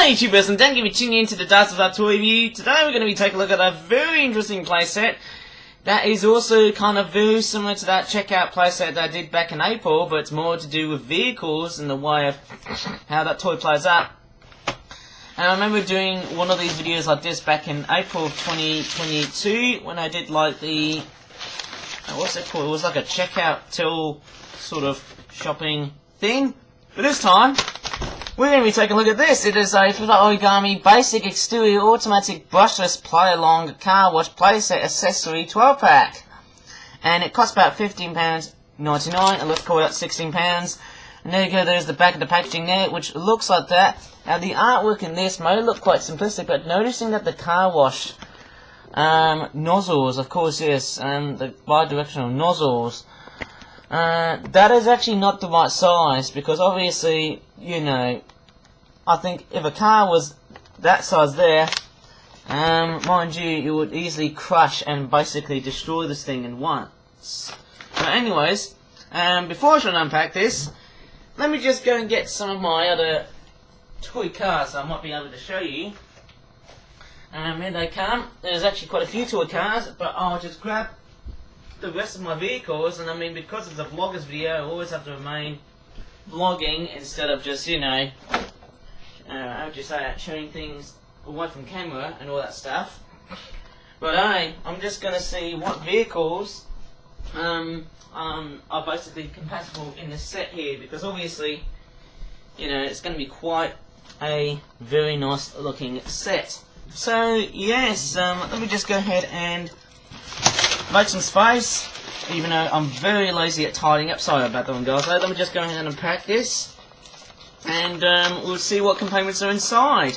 Hi YouTubers, and thank you for tuning in to the Dice of Our Toy Review. Today we're going to be taking a look at a very interesting playset that is also kind of very similar to that checkout playset that I did back in April, but it's more to do with vehicles and the way of how that toy plays out. And I remember doing one of these videos like this back in April of 2022 when I did like the, what's it called, it was like a checkout till sort of shopping thing. But this time, we're going to be taking a look at this. It is a Origami basic exterior automatic brushless play-along car wash playset accessory 12-pack. And it costs about £15.99, and let's call it £16. And there you go, there's the back of the packaging there, which looks like that. Now the artwork in this may look quite simplistic, but noticing that the car wash nozzles, of course, yes, the bi-directional nozzles, that is actually not the right size, because obviously, you know, I think if a car was that size there, mind you, it would easily crush and basically destroy this thing in once. But anyways, before I try and unpack this, let me just go and get some of my other toy cars I might be able to show you. Here they come. There's actually quite a few toy cars, but I'll just grab the rest of my vehicles, and I mean, because it's a vloggers video, I always have to remain vlogging instead of just, you know, how would you say it, showing things away from camera and all that stuff. But I'm just going to see what vehicles are basically compatible in this set here, because obviously, you know, it's going to be quite a very nice looking set. So yes, let me just go ahead and make some space, even though I'm very lazy at tidying up. Sorry about that one, guys. So let me just go ahead and unpack this, and we'll see what components are inside.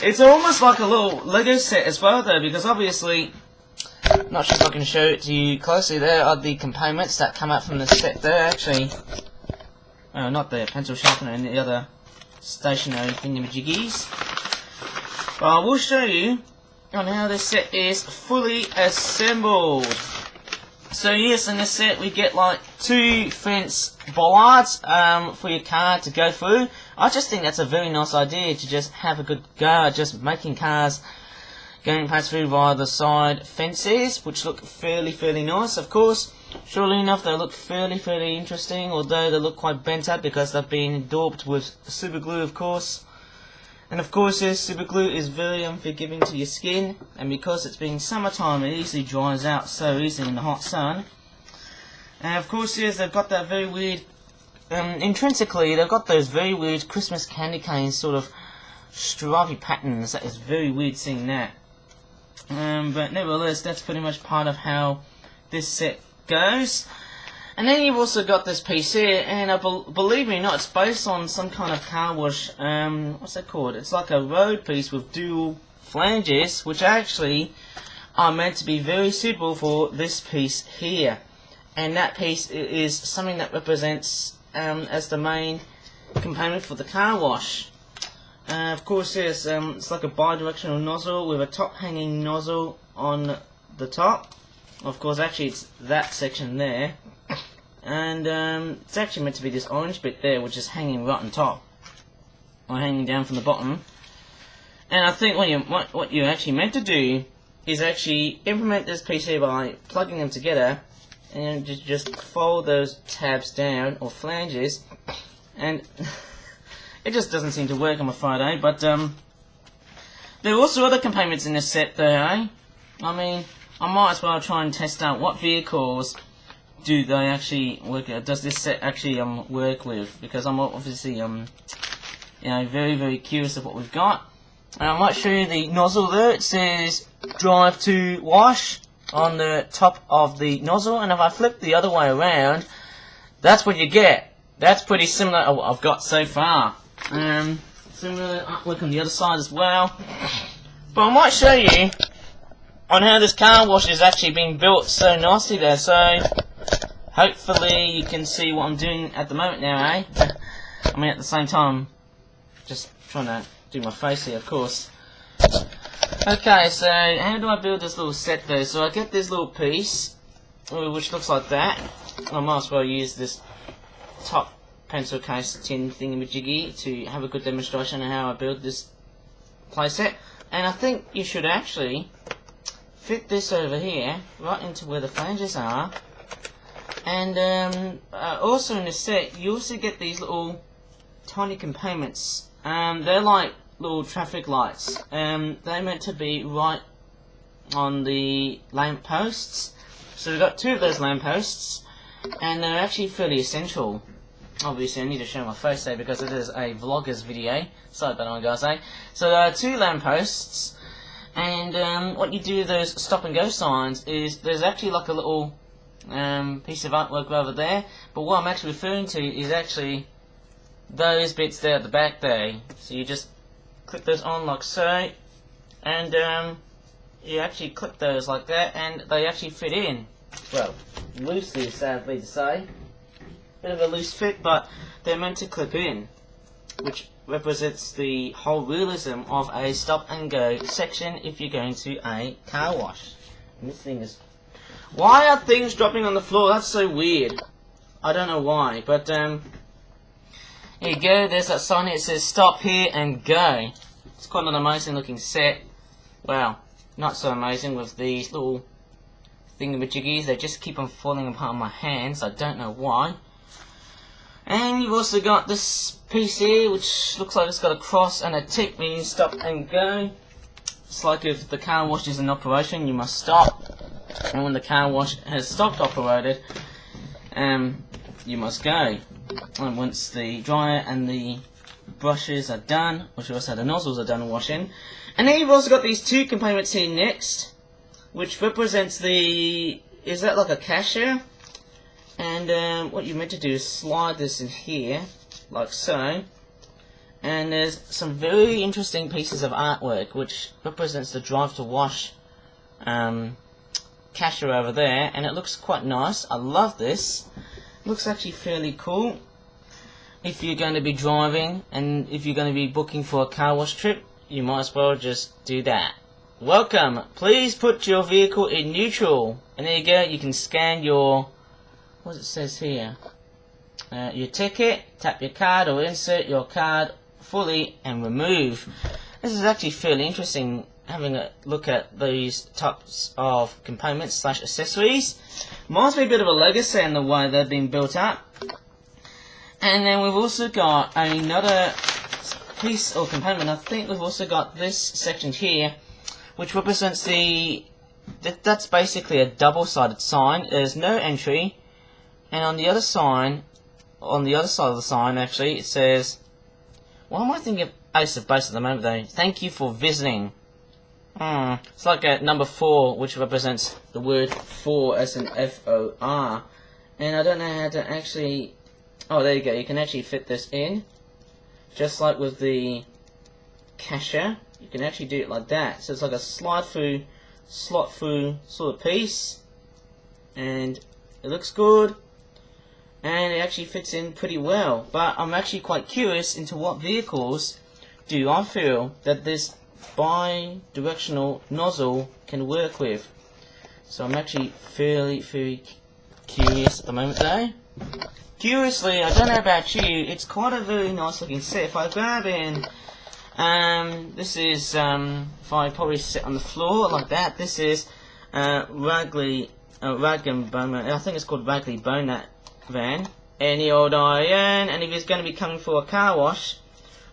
It's almost like a little Lego set as well, though, because obviously, not sure if I can show it to you closely. There are the components that come out from the set there, actually. Not the pencil sharpener and the other stationary thingamajiggies. But I will show you on how this set is fully assembled. So yes, in this set we get like 2 fence bollards for your car to go through. I just think that's a very nice idea, to just have a good go at just making cars going past through via the side fences, which look fairly nice. Of course, surely enough, they look fairly interesting, although they look quite bent up because they've been daubed with super glue, of course. And of course, yes, super glue is very unforgiving to your skin, and because it's been summertime, it easily dries out so easily in the hot sun. And of course, yes, they've got that very weird, intrinsically, they've got those very weird Christmas candy cane sort of stripy patterns. That is very weird seeing that. But nevertheless, that's pretty much part of how this set goes. And then you've also got this piece here, and believe me or not, it's based on some kind of car wash, what's that called? It's like a road piece with dual flanges, which actually are meant to be very suitable for this piece here. And that piece is something that represents as the main component for the car wash. Of course, yes, it's like a bi-directional nozzle with a top hanging nozzle on the top. Of course, actually it's that section there. And it's actually meant to be this orange bit there, which is hanging right on top, or hanging down from the bottom. And I think what you're actually meant to do is actually implement this piece here by plugging them together, and just fold those tabs down, or flanges, and it just doesn't seem to work, I'm afraid, but there are also other components in this set there, I mean, I might as well try and test out what vehicles do they actually work. Does this set actually work with? Because I'm obviously you know, very curious of what we've got. And I might show you the nozzle there. It says drive to wash on the top of the nozzle, and if I flip the other way around, that's what you get. That's pretty similar to what I've got so far. Similar artwork on the other side as well. But I might show you on how this car wash is actually being built so nicely there. So hopefully you can see what I'm doing at the moment now, I mean, at the same time, just trying to do my face here, of course. Okay, so how do I build this little set though? So I get this little piece, which looks like that. I might as well use this top pencil case tin thingamajiggy to have a good demonstration of how I build this playset. And I think you should actually fit this over here right into where the flanges are. And also in the set you also get these little tiny components. They're like little traffic lights. They're meant to be right on the lamp posts. So we've got 2 of those lamp posts, and they're actually fairly essential. Obviously I need to show my face there because it is a vloggers video. Sorry about what I gotta say. So there are 2 lamp posts, and what you do with those stop and go signs is there's actually like a little piece of artwork over there, but what I'm actually referring to is actually those bits there at the back there. So you just click those on like so, and you actually click those like that, and they actually fit in. Well, loosely, sadly to say. Bit of a loose fit, but they're meant to clip in, which represents the whole realism of a stop and go section if you're going to a car wash. And this thing is... Why are things dropping on the floor? That's so weird. I don't know why, but here you go, there's that sign here, it says stop here and go. It's quite an amazing looking set. Well, not so amazing with these little thingamajiggies. They just keep on falling apart on my hands. I don't know why. And you've also got this piece here, which looks like it's got a cross and a tick, meaning stop and go. It's like if the car wash is in operation, you must stop. And when the car wash has stopped operated, you must go. And once the dryer and the brushes are done, which also the nozzles are done washing. And then you've also got these 2 components here next, which represents the... Is that like a cashier? And what you're meant to do is slide this in here, like so. And there's some very interesting pieces of artwork, which represents the drive to wash cashier over there. And it looks quite nice. I love this. It looks actually fairly cool. If you're going to be driving, and if you're going to be booking for a car wash trip, you might as well just do that. Welcome. Please put your vehicle in neutral. And there you go. You can scan your... What it says here, your ticket, tap your card or insert your card fully and remove. This is actually fairly interesting, having a look at these types of components / accessories. Reminds me a bit of a Legacy in the way they've been built up. And then we've also got another piece or component. I think we've also got this section here, which represents that's basically a double-sided sign. There's no entry. And on the other side of the sign, actually, it says, why am I thinking of Ace of Base at the moment, though? Thank you for visiting. It's like a number 4, which represents the word for as in F-O-R. And I don't know how to actually... Oh, there you go. You can actually fit this in. Just like with the cashier. You can actually do it like that. So it's like a slot through sort of piece. And it looks good. And it actually fits in pretty well. But I'm actually quite curious into what vehicles do I feel that this bi-directional nozzle can work with. So I'm actually fairly curious at the moment though. Curiously, I don't know about you, it's quite a very nice looking set. If I grab in, this is, if I probably sit on the floor like that, this is Rag and Bone, I think it's called Ragley Bonat van, any old iron. And if he's going to be coming for a car wash,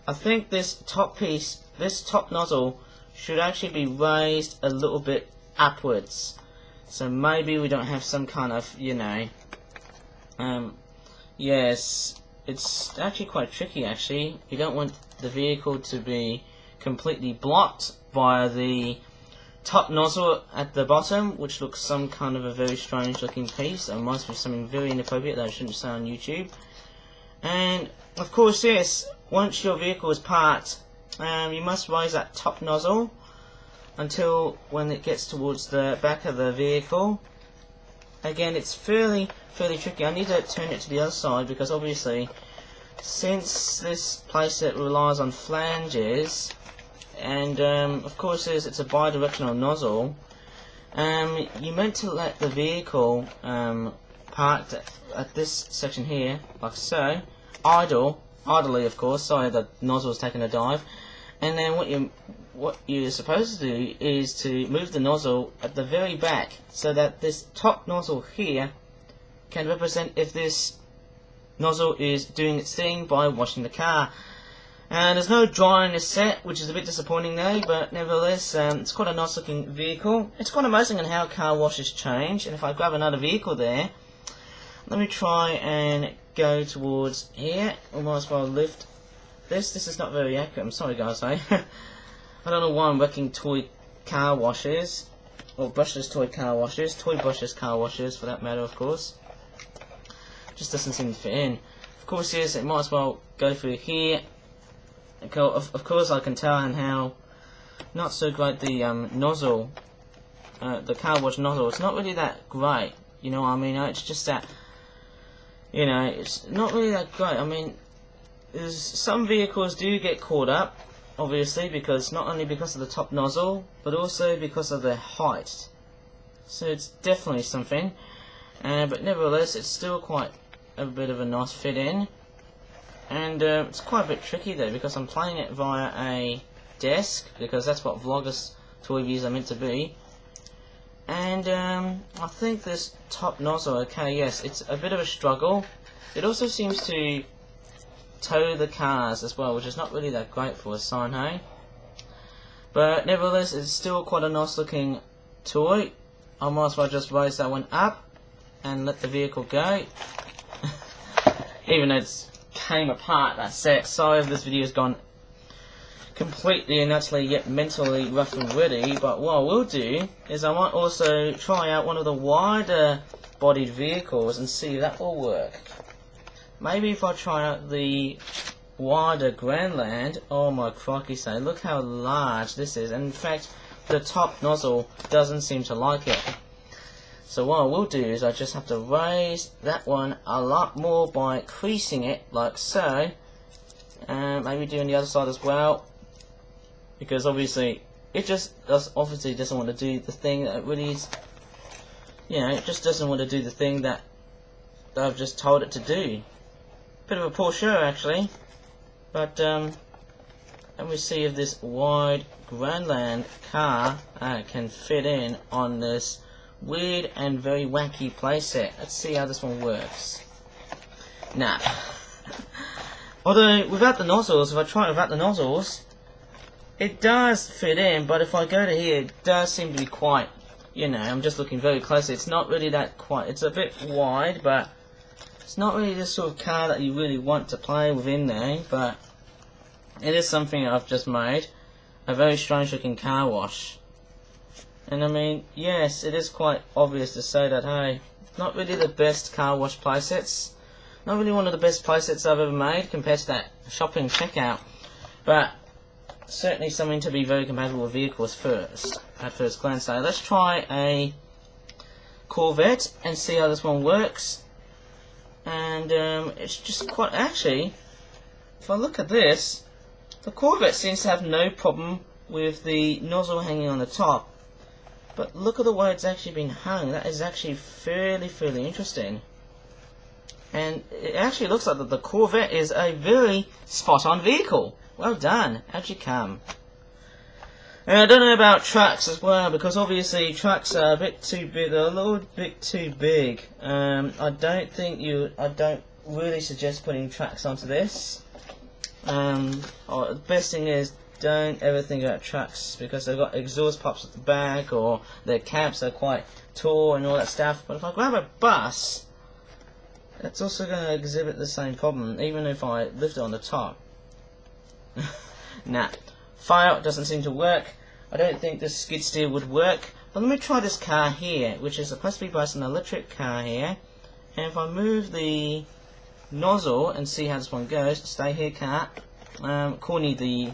I think this top piece, this top nozzle should actually be raised a little bit upwards, so maybe we don't have some kind of, you know, yes, it's actually quite tricky actually. You don't want the vehicle to be completely blocked by the top nozzle at the bottom, which looks some kind of a very strange looking piece. It reminds me of something very inappropriate that I shouldn't say on YouTube. And of course, yes, once your vehicle is parked, you must raise that top nozzle until when it gets towards the back of the vehicle. Again, it's fairly tricky. I need to turn it to the other side because obviously, since this playset relies on flanges, and of course it's a bi-directional nozzle, you're meant to let the vehicle parked at this section here, like so, idly of course, sorry the nozzle's taking a dive, and then what you're supposed to do is to move the nozzle at the very back so that this top nozzle here can represent if this nozzle is doing its thing by washing the car. And there's no dryer in this set, which is a bit disappointing though, but nevertheless, it's quite a nice looking vehicle. It's quite amazing on how car washes change, and if I grab another vehicle there, let me try and go towards here. I might as well lift this. This is not very accurate, I'm sorry guys, I don't know why I'm wrecking toy car washes, or brushless toy car washes, toy brushless car washes for that matter of course. Just doesn't seem to fit in. Of course yes, it might as well go through here. Of course I can tell on how not so great the nozzle, the car wash nozzle, it's not really that great, you know what I mean, it's just that, you know, it's not really that great. I mean, some vehicles do get caught up, obviously, because not only because of the top nozzle, but also because of their height, so it's definitely something, but nevertheless it's still quite a bit of a nice fit in. And it's quite a bit tricky though, because I'm playing it via a desk, because that's what VLOGUST toy reviews are meant to be. And I think this top nozzle, okay, yes, it's a bit of a struggle. It also seems to tow the cars as well, which is not really that great for a sign, hey? But nevertheless, it's still quite a nice looking toy. I might as well just raise that one up and let the vehicle go. Even though it's came apart, that set. Sorry if this video has gone completely and utterly yet mentally rough and ready, but what I will do is I might also try out one of the wider bodied vehicles and see if that will work. Maybe if I try out the wider Grandland, oh my crikey say, look how large this is, and in fact the top nozzle doesn't seem to like it. So what I will do is I just have to raise that one a lot more by creasing it like so, and maybe doing the other side as well, because obviously it just doesn't want to do the thing that it really is, you know, it just doesn't want to do the thing that I've just told it to do. Bit of a poor show actually, but let me see if this wide Grandland car can fit in on this weird and very wacky playset. Let's see how this one works. Nah. Although without the nozzles, if I try it without the nozzles, it does fit in, but if I go to here, it does seem to be quite, you know, I'm just looking very closely, it's not really that quite, it's a bit wide, but it's not really the sort of car that you really want to play within there, but it is something I've just made. A very strange looking car wash. And I mean, yes, it is quite obvious to say that, hey, not really the best car wash playsets. Not really one of the best playsets I've ever made compared to that shopping checkout. But certainly something to be very compatible with vehicles at first glance. So let's try a Corvette and see how this one works. And it's just quite, actually, if I look at this, the Corvette seems to have no problem with the nozzle hanging on the top. But look at the way it's actually been hung. That is actually fairly interesting. And it actually looks like that the Corvette is a very spot-on vehicle. Well done. How'd you come? And I don't know about trucks as well, because obviously trucks are a bit too big. They're a little bit too big. I don't really suggest putting trucks onto this. The best thing is, don't ever think about trucks, because they've got exhaust pops at the back, or their cabs are quite tall and all that stuff. But if I grab a bus, it's also going to exhibit the same problem, even if I lift it on the top. Nah, fire doesn't seem to work. I don't think this skid steer would work. But let me try this car here, which is supposed to be based on an electric car here. And if I move the nozzle and see how this one goes, stay here, car. Call me the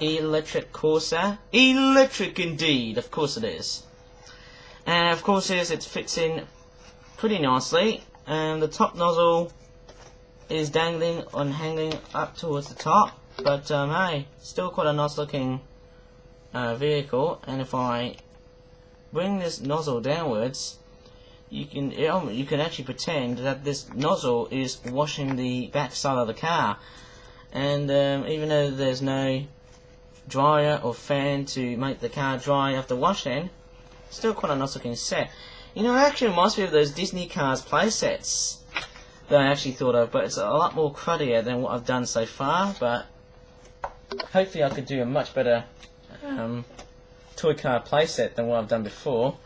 electric Corsa. Electric indeed, of course it is. And of course it fits in pretty nicely. And the top nozzle is dangling and hanging up towards the top. But hey, still quite a nice looking vehicle. And if I bring this nozzle downwards, you can actually pretend that this nozzle is washing the back side of the car, and even though there's no dryer or fan to make the car dry after washing, still quite a nice looking set. You know, it actually reminds me of those Disney Cars playsets that I actually thought of, but it's a lot more cruddier than what I've done so far, but hopefully I could do a much better toy car playset than what I've done before.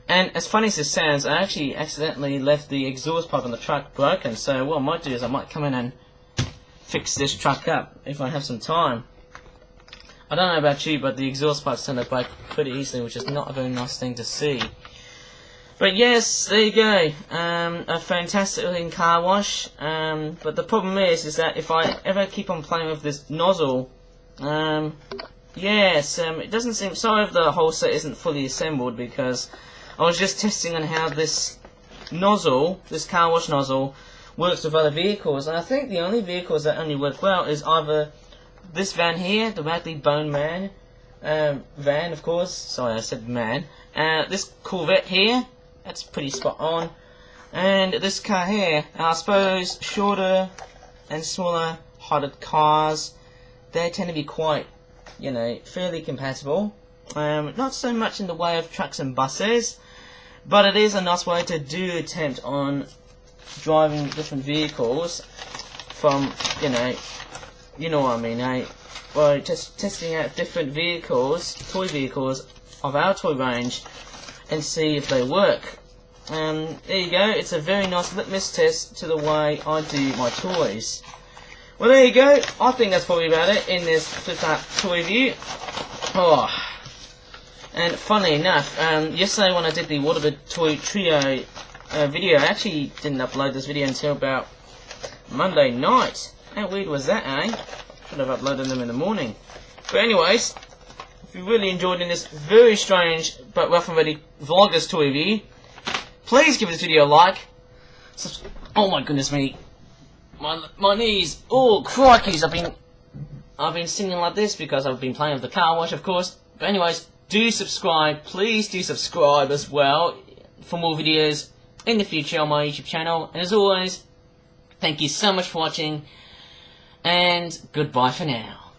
And as funny as this sounds, I actually accidentally left the exhaust pipe on the truck broken, so what I might do is I might come in and fix this truck up if I have some time. I don't know about you, but the exhaust pipes tend to break pretty easily, which is not a very nice thing to see. But yes, there you go, a fantastic looking car wash, but the problem is that if I ever keep on playing with this nozzle, it doesn't seem, sorry if the whole set isn't fully assembled, because I was just testing on how this nozzle, this car wash nozzle, works with other vehicles, and I think the only vehicles that only work well is either this van here, the Raggedy Bone Man van, of course, sorry I said man, this Corvette here, that's pretty spot on, and this car here. I suppose shorter and smaller hearted cars, they tend to be quite, you know, fairly compatible. Not so much in the way of trucks and buses, but it is a nice way to do attempt on driving different vehicles from, you know what I mean, by just testing out different vehicles, toy vehicles of our toy range, and see if they work. There you go, it's a very nice litmus test to the way I do my toys. Well, there you go, I think that's probably about it in this flip art toy review. And funnily enough, yesterday when I did the Waterbird Toy Trio video, I actually didn't upload this video until about Monday night. How weird was that, eh? Should have uploaded them in the morning. But anyways, if you really enjoyed in this very strange but rough and ready VLOGUST toy review, please give this video a like. Oh my goodness me, my knees, oh crikeys, I've been singing like this because I've been playing with the car wash, of course. But anyways, do subscribe, please do subscribe as well for more videos in the future on my YouTube channel. And as always, thank you so much for watching, and goodbye for now.